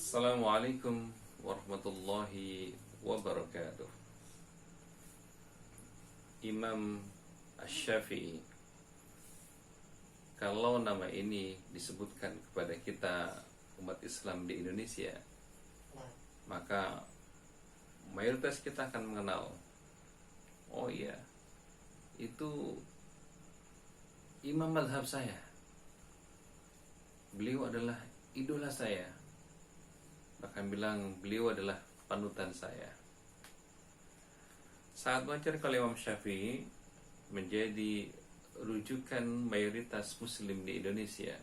Assalamualaikum warahmatullahi wabarakatuh. Imam Asy-Syafi'i, kalau nama ini disebutkan kepada kita umat Islam di Indonesia, maka mayoritas kita akan mengenal, oh iya, itu imam mazhab saya, beliau adalah idola saya, bahkan bilang beliau adalah panutan saya. Sangat wajar kalau Imam Syafi'i menjadi rujukan mayoritas muslim di Indonesia.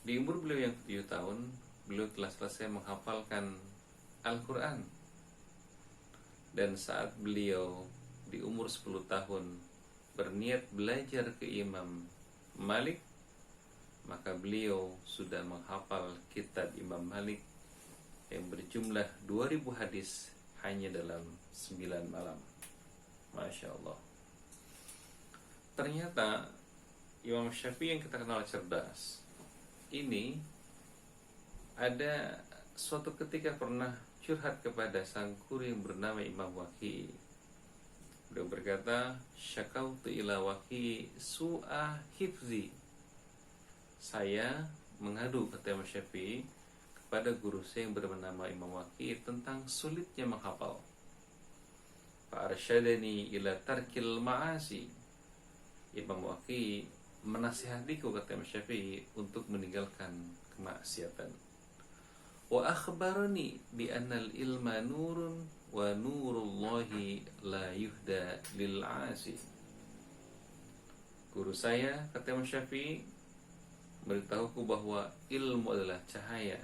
Di umur beliau yang 7 tahun, beliau telah selesai menghafalkan Al-Quran. Dan saat beliau di umur 10 tahun berniat belajar ke Imam Malik, maka beliau sudah menghafal kitab Imam Malik yang berjumlah 2000 hadis hanya dalam 9 malam. Masya Allah. Ternyata Imam Syafi'i yang kita kenal cerdas ini ada suatu ketika pernah curhat kepada sang guru yang bernama Imam Waqi'. Beliau berkata, "Syakautu ila Waqi' su'a hifzi." Saya mengadu, kata Imam Syafi'i, kepada guru saya yang bernama Imam Waqi' tentang sulitnya menghafal. Fa'arsyadani ila tarkil ma'asi. Imam Waqi' menasihatiku, kata Imam Syafi'i, untuk meninggalkan kemaksiatan. Wa akhbarani bi annal ilma nurun wa nurullahi la yuhda lil 'asi. Guru saya, kata Imam Syafi'i, beritahuku bahwa ilmu adalah cahaya,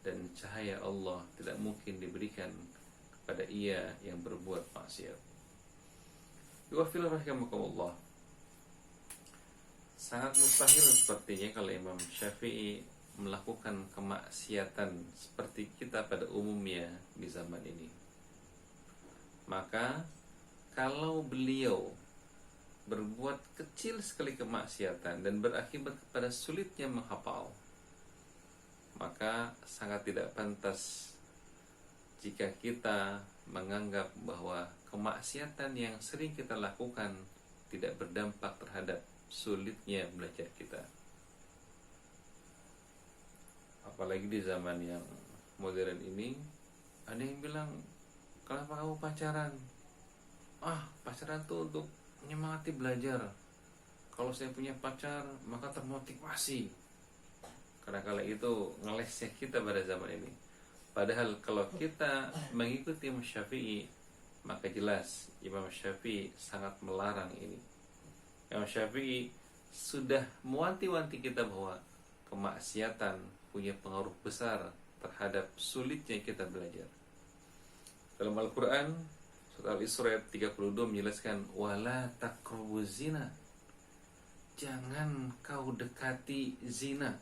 dan cahaya Allah tidak mungkin diberikan kepada ia yang berbuat maksiat. Yuwafil rahimakumullah. Sangat mustahil sepertinya kalau Imam Syafi'i melakukan kemaksiatan seperti kita pada umumnya di zaman ini. Maka kalau beliau berbuat kecil sekali kemaksiatan dan berakibat kepada sulitnya menghafal, maka sangat tidak pantas jika kita menganggap bahwa kemaksiatan yang sering kita lakukan tidak berdampak terhadap sulitnya belajar kita. Apalagi di zaman yang modern ini, ada yang bilang, kenapa kamu pacaran? Pacaran tuh untuk menyemangati belajar. Kalau saya punya pacar, maka termotivasi. Karena kala itu ngelesnya kita pada zaman ini. Padahal kalau kita mengikuti Imam Syafi'i, maka jelas Imam Syafi'i sangat melarang ini. Imam Syafi'i sudah mewanti-wanti kita bahwa kemaksiatan punya pengaruh besar terhadap sulitnya kita belajar. Dalam Al-Quran, surat Al-Isra ayat 32 menjelaskan, wala taqrabuz zina. Jangan kau dekati zina.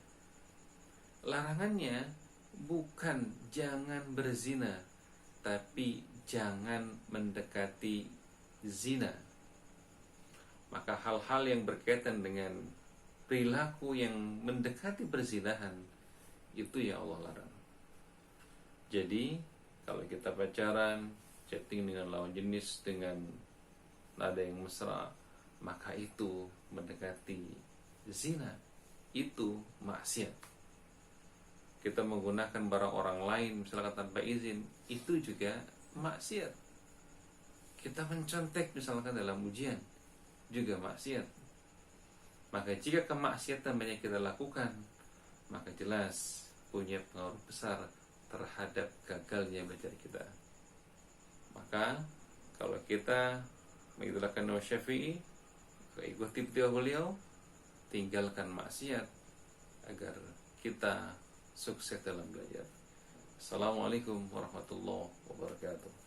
Larangannya bukan jangan berzina, tapi jangan mendekati zina. Maka hal-hal yang berkaitan dengan perilaku yang mendekati perzinahan, itu ya Allah larang. Jadi kalau kita pacaran, chatting dengan lawan jenis dengan nada yang mesra, maka itu mendekati zina, itu maksiat. Kita menggunakan barang orang lain misalkan tanpa izin, itu juga maksiat. Kita mencontek misalkan dalam ujian, juga maksiat. Maka jika kemaksiatan banyak kita lakukan, maka jelas punya pengaruh besar terhadap gagalnya belajar kita. Maka kalau kita mengidolakan Imam Syafi'i, ikuti beliau, tinggalkan maksiat agar kita sukses dalam belajar. Assalamualaikum warahmatullahi wabarakatuh.